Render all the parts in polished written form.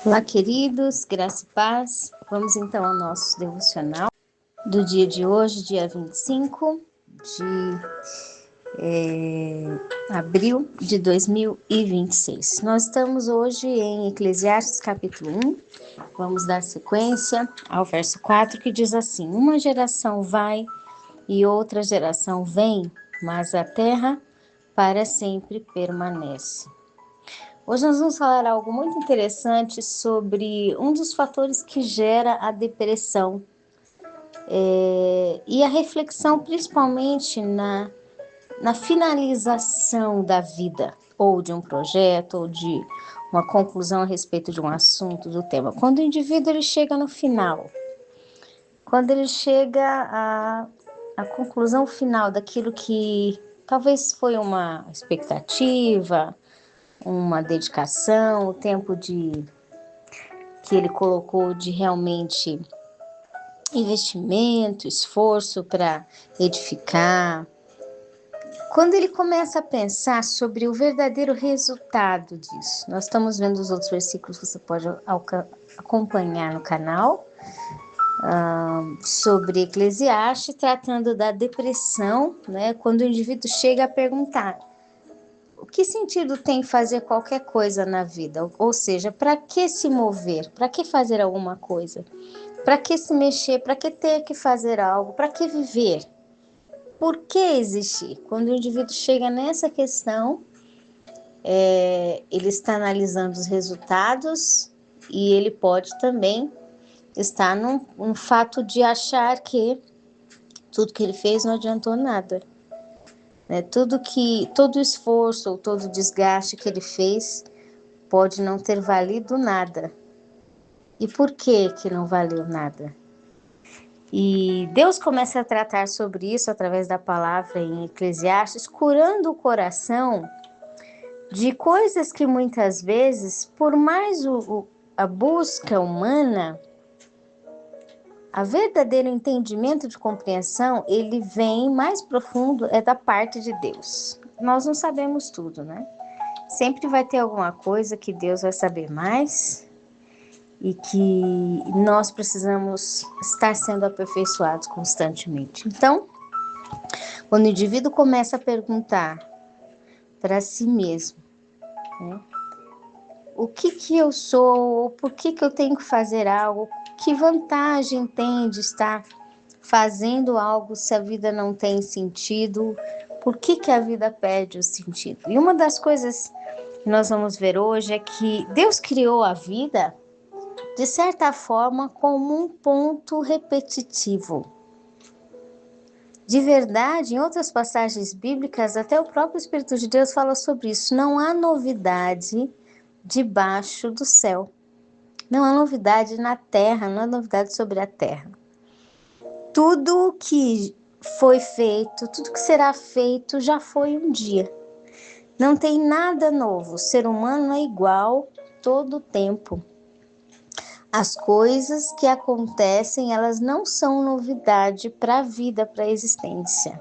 Olá, queridos, graça e paz. Vamos então ao nosso devocional do dia de hoje, dia 25 de abril de 2026. Nós estamos hoje em Eclesiastes capítulo 1. Vamos dar sequência ao verso 4, que diz assim: Uma geração vai e outra geração vem, mas a terra para sempre permanece. Hoje nós vamos falar algo muito interessante sobre um dos fatores que gera a depressão e a reflexão principalmente na finalização da vida, ou de um projeto, ou de uma conclusão a respeito de um assunto, do tema. Quando o indivíduo ele chega no final, quando ele chega à conclusão final daquilo que talvez foi uma expectativa, uma dedicação, o tempo que ele colocou de realmente investimento, esforço para edificar. Quando ele começa a pensar sobre o verdadeiro resultado disso, nós estamos vendo os outros versículos, você pode acompanhar no canal, sobre Eclesiastes, tratando da depressão, né? Quando o indivíduo chega a perguntar: o que sentido tem fazer qualquer coisa na vida? Ou seja, para que se mover? Para que fazer alguma coisa? Para que se mexer? Para que ter que fazer algo? Para que viver? Por que existir? Quando o indivíduo chega nessa questão, ele está analisando os resultados e ele pode também estar num fato de achar que tudo que ele fez não adiantou nada. Todo o esforço ou todo o desgaste que ele fez pode não ter valido nada. E por que não valeu nada? E Deus começa a tratar sobre isso através da palavra em Eclesiastes, curando o coração de coisas que muitas vezes, por mais a busca humana, a verdadeiro entendimento de compreensão, ele vem mais profundo, é da parte de Deus. Nós não sabemos tudo, né? Sempre vai ter alguma coisa que Deus vai saber mais e que nós precisamos estar sendo aperfeiçoados constantemente. Então, quando o indivíduo começa a perguntar para si mesmo, né, o que eu sou, por que eu tenho que fazer algo, que vantagem tem de estar fazendo algo se a vida não tem sentido, por que a vida perde o sentido? E uma das coisas que nós vamos ver hoje é que Deus criou a vida de certa forma como um ponto repetitivo. De verdade, em outras passagens bíblicas, até o próprio Espírito de Deus fala sobre isso. Não há novidade debaixo do céu. Não há novidade na terra, não há novidade sobre a terra. Tudo que foi feito, tudo que será feito já foi um dia. Não tem nada novo. O ser humano é igual todo o tempo. As coisas que acontecem, elas não são novidade para a vida, para a existência.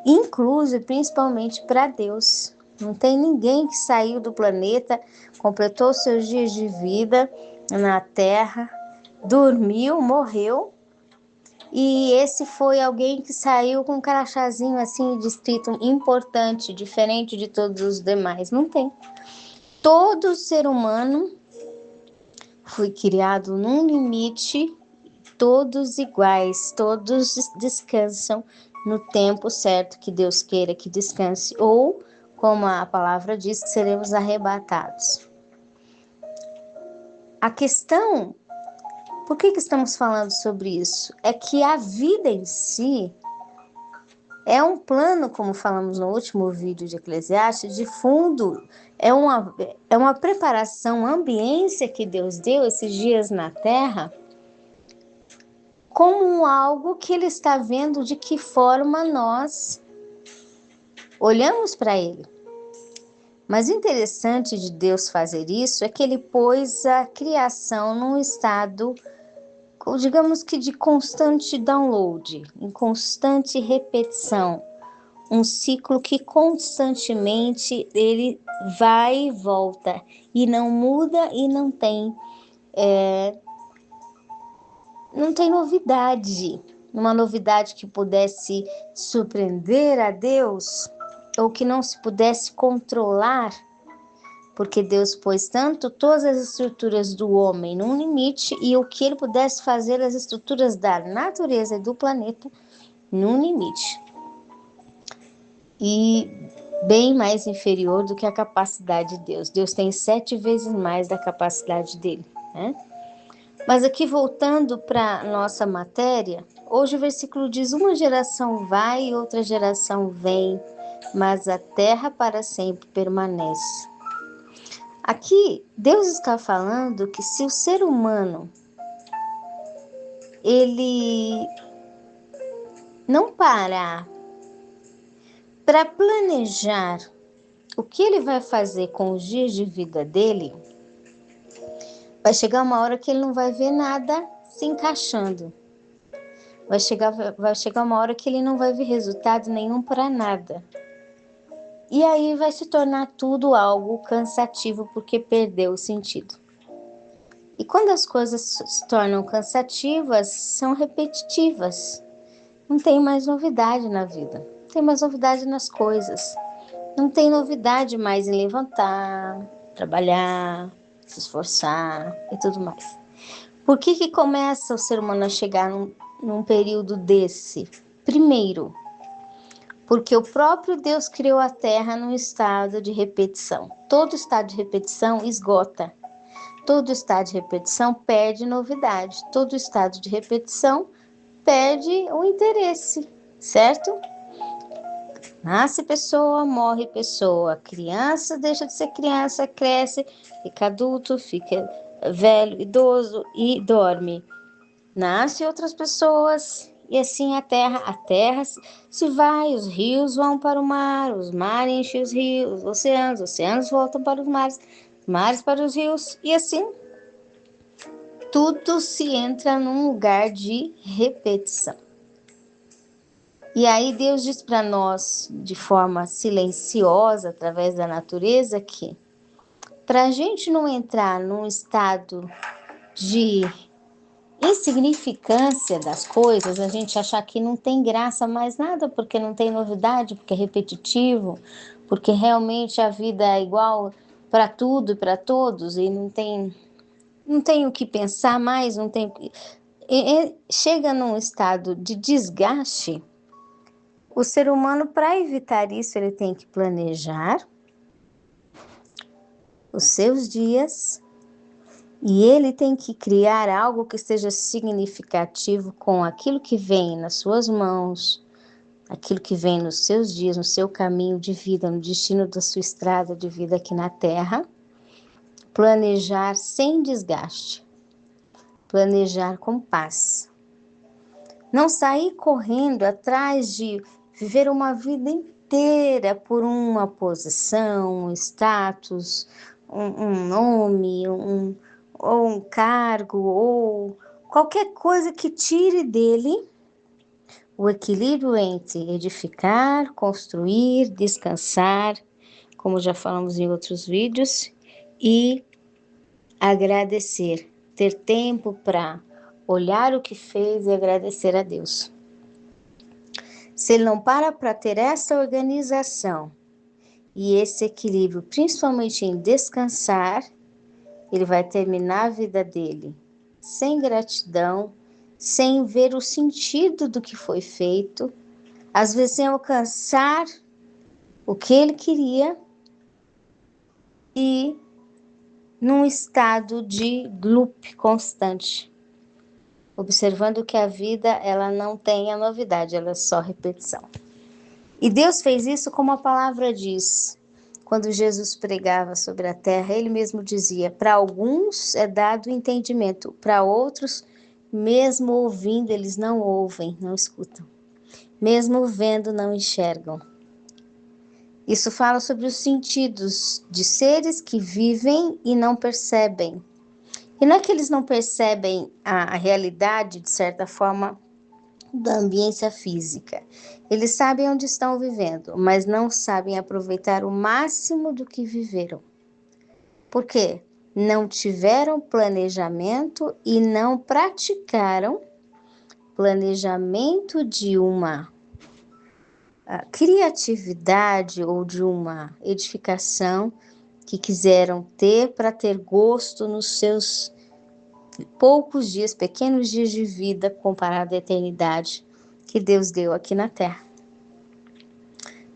Inclusive, principalmente para Deus. Não tem ninguém que saiu do planeta, completou seus dias de vida na Terra, dormiu, morreu. E esse foi alguém que saiu com um crachazinho assim, distrito importante, diferente de todos os demais. Não tem. Todo ser humano foi criado num limite, todos iguais, todos descansam no tempo certo que Deus queira que descanse, ou, como a palavra diz, que seremos arrebatados. A questão, por que estamos falando sobre isso? É que a vida em si é um plano, como falamos no último vídeo de Eclesiastes, de fundo, é uma preparação, uma ambiência que Deus deu esses dias na Terra, como algo que Ele está vendo de que forma nós olhamos para Ele. Mas o interessante de Deus fazer isso é que Ele pôs a criação num estado, digamos que de constante download, em constante repetição. Um ciclo que constantemente ele vai e volta, e não muda e não tem novidade. Uma novidade que pudesse surpreender a Deus, ou que não se pudesse controlar, porque Deus pôs tanto todas as estruturas do homem num limite e o que ele pudesse fazer as estruturas da natureza e do planeta num limite. E bem mais inferior do que a capacidade de Deus. Deus tem 7 vezes mais da capacidade dele, né? Mas aqui voltando para nossa matéria, hoje o versículo diz: uma geração vai e outra geração vem, mas a terra para sempre permanece. Aqui Deus está falando que se o ser humano ele não parar para planejar o que ele vai fazer com os dias de vida dele, vai chegar uma hora que ele não vai ver nada se encaixando. Vai chegar uma hora que ele não vai ver resultado nenhum para nada. E aí vai se tornar tudo algo cansativo porque perdeu o sentido. E quando as coisas se tornam cansativas, são repetitivas. Não tem mais novidade na vida. Não tem mais novidade nas coisas. Não tem novidade mais em levantar, trabalhar, se esforçar e tudo mais. Por que começa o ser humano a chegar num período desse? Primeiro, porque o próprio Deus criou a Terra num estado de repetição. Todo estado de repetição esgota. Todo estado de repetição perde novidade. Todo estado de repetição perde o interesse, certo? Nasce pessoa, morre pessoa. Criança deixa de ser criança, cresce, fica adulto, fica velho, idoso e dorme. Nasce outras pessoas e assim a terra se vai, os rios vão para o mar, os mares enchem os rios, os oceanos voltam para os mares para os rios e assim tudo se entra num lugar de repetição. E aí Deus diz para nós, de forma silenciosa, através da natureza, que para a gente não entrar num estado de insignificância das coisas, a gente achar que não tem graça mais nada, porque não tem novidade, porque é repetitivo, porque realmente a vida é igual para tudo e para todos, e não tem o que pensar mais, não tem... chega num estado de desgaste. O ser humano, para evitar isso, ele tem que planejar os seus dias e ele tem que criar algo que seja significativo com aquilo que vem nas suas mãos, aquilo que vem nos seus dias, no seu caminho de vida, no destino da sua estrada de vida aqui na Terra. Planejar sem desgaste, planejar com paz. Não sair correndo atrás de viver uma vida inteira por uma posição, um status, um nome, ou um cargo, ou qualquer coisa que tire dele o equilíbrio entre edificar, construir, descansar, como já falamos em outros vídeos, e agradecer, ter tempo para olhar o que fez e agradecer a Deus. Se ele não para ter essa organização e esse equilíbrio, principalmente em descansar, ele vai terminar a vida dele sem gratidão, sem ver o sentido do que foi feito, às vezes sem alcançar o que ele queria e num estado de loop constante, observando que a vida ela não tem a novidade, ela é só repetição. E Deus fez isso como a palavra diz. Quando Jesus pregava sobre a terra, ele mesmo dizia: para alguns é dado entendimento, para outros, mesmo ouvindo, eles não ouvem, não escutam. Mesmo vendo, não enxergam. Isso fala sobre os sentidos de seres que vivem e não percebem. E não é que eles não percebem a realidade, de certa forma, da ambiência física. Eles sabem onde estão vivendo, mas não sabem aproveitar o máximo do que viveram. Por quê? Não tiveram planejamento e não praticaram planejamento de uma criatividade ou de uma edificação que quiseram ter para ter gosto nos seus poucos dias, pequenos dias de vida comparado à eternidade que Deus deu aqui na Terra.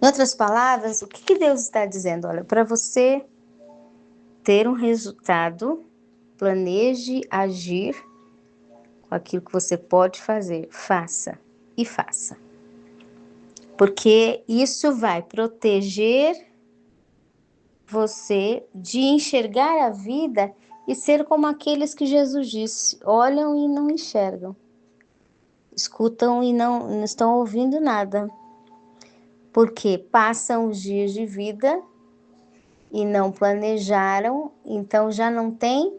Em outras palavras, o que Deus está dizendo? Olha, para você ter um resultado, planeje agir com aquilo que você pode fazer, faça e faça. Porque isso vai proteger você de enxergar a vida e ser como aqueles que Jesus disse: olham e não enxergam, escutam e não estão ouvindo nada, porque passam os dias de vida e não planejaram, então já não tem,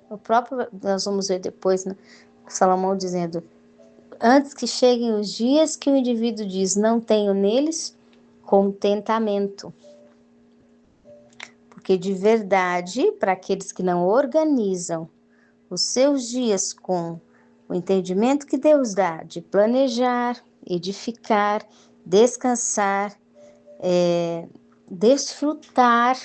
nós vamos ver depois, né, Salomão dizendo, antes que cheguem os dias que o indivíduo diz, não tenho neles contentamento. Porque de verdade, para aqueles que não organizam os seus dias com o entendimento que Deus dá de planejar, edificar, descansar, desfrutar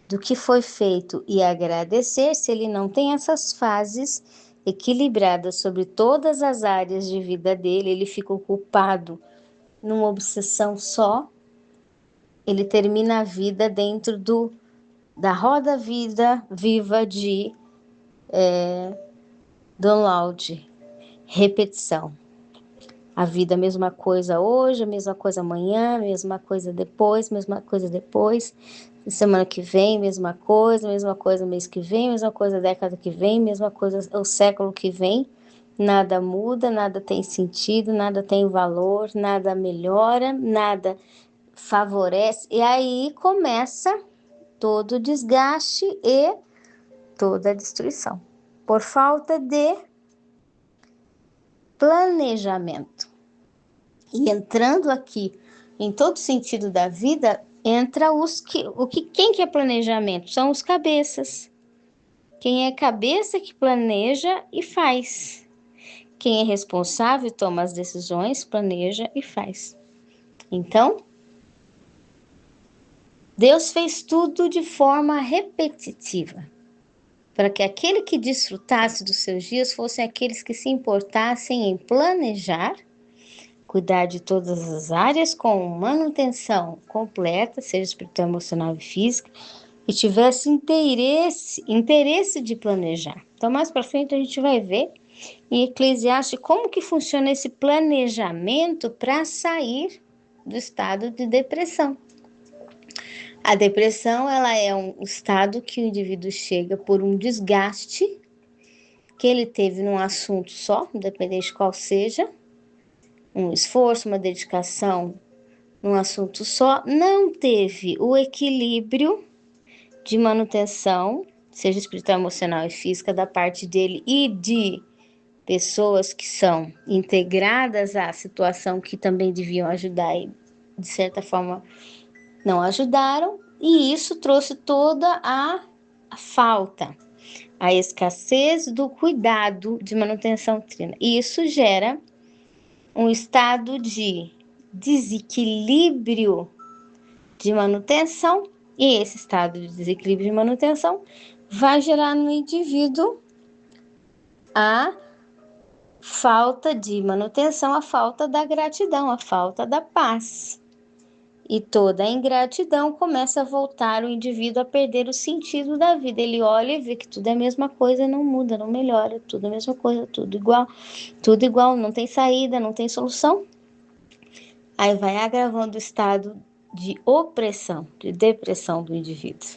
do que foi feito e agradecer, se ele não tem essas fases equilibradas sobre todas as áreas de vida dele, ele fica ocupado numa obsessão só, ele termina a vida dentro da roda vida viva de download, repetição. A vida, a mesma coisa hoje, a mesma coisa amanhã, a mesma coisa depois, semana que vem, mesma coisa mês que vem, mesma coisa década que vem, mesma coisa o século que vem. Nada muda, nada tem sentido, nada tem valor, nada melhora, nada favorece. E aí começa todo o desgaste e toda a destruição, por falta de planejamento. E entrando aqui em todo sentido da vida, entra quem que é planejamento? São os cabeças. Quem é cabeça que planeja e faz. Quem é responsável toma as decisões, planeja e faz. Então, Deus fez tudo de forma repetitiva, para que aquele que desfrutasse dos seus dias fossem aqueles que se importassem em planejar, cuidar de todas as áreas com manutenção completa, seja espiritual, emocional e física, e tivesse interesse de planejar. Então, mais para frente a gente vai ver em Eclesiastes como que funciona esse planejamento para sair do estado de depressão. A depressão, ela é um estado que o indivíduo chega por um desgaste que ele teve num assunto só, independente de qual seja, um esforço, uma dedicação num assunto só, não teve o equilíbrio de manutenção, seja espiritual, emocional e física, da parte dele e de pessoas que são integradas à situação que também deviam ajudar e, de certa forma, não ajudaram, e isso trouxe toda a falta, a escassez do cuidado de manutenção trina. E isso gera um estado de desequilíbrio de manutenção, e esse estado de desequilíbrio de manutenção vai gerar no indivíduo a falta de manutenção, a falta da gratidão, a falta da paz. E toda a ingratidão começa a voltar o indivíduo a perder o sentido da vida. Ele olha e vê que tudo é a mesma coisa, não muda, não melhora, tudo é a mesma coisa, tudo igual, não tem saída, não tem solução. Aí vai agravando o estado de opressão, de depressão do indivíduo.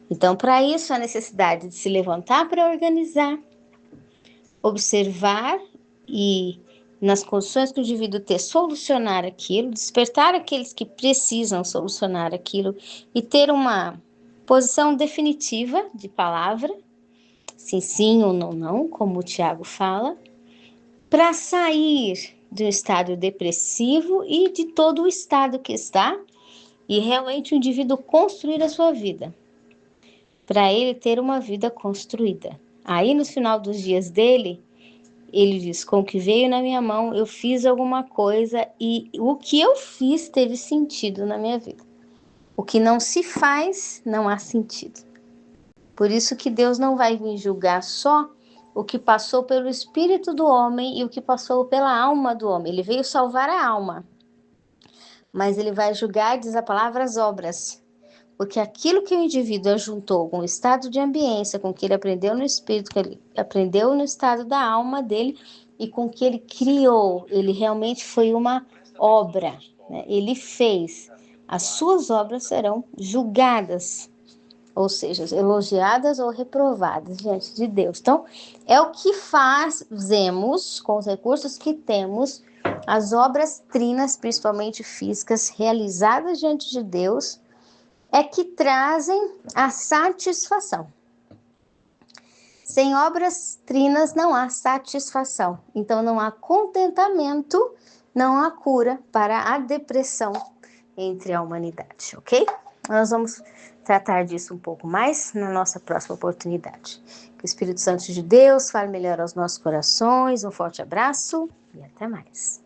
Então, para isso, a necessidade de se levantar para organizar, observar e, nas condições que o indivíduo ter, solucionar aquilo, despertar aqueles que precisam solucionar aquilo e ter uma posição definitiva de palavra, sim, sim ou não, não, como o Tiago fala, para sair de um estado depressivo e de todo o estado que está, e realmente o indivíduo construir a sua vida, para ele ter uma vida construída. Aí no final dos dias dele, ele diz: com o que veio na minha mão, eu fiz alguma coisa e o que eu fiz teve sentido na minha vida. O que não se faz, não há sentido. Por isso que Deus não vai vir julgar só o que passou pelo espírito do homem e o que passou pela alma do homem. Ele veio salvar a alma, mas ele vai julgar, diz a palavra, as obras. Porque aquilo que o indivíduo ajuntou com o estado de ambiência, com o que ele aprendeu no espírito, que ele aprendeu no estado da alma dele e com o que ele criou, ele realmente foi uma obra, né? Ele fez. As suas obras serão julgadas, ou seja, elogiadas ou reprovadas diante de Deus. Então, é o que fazemos com os recursos que temos, as obras trinas, principalmente físicas, realizadas diante de Deus, é que trazem a satisfação. Sem obras trinas não há satisfação. Então não há contentamento, não há cura para a depressão entre a humanidade, ok? Nós vamos tratar disso um pouco mais na nossa próxima oportunidade. Que o Espírito Santo de Deus fale melhor aos nossos corações. Um forte abraço e até mais.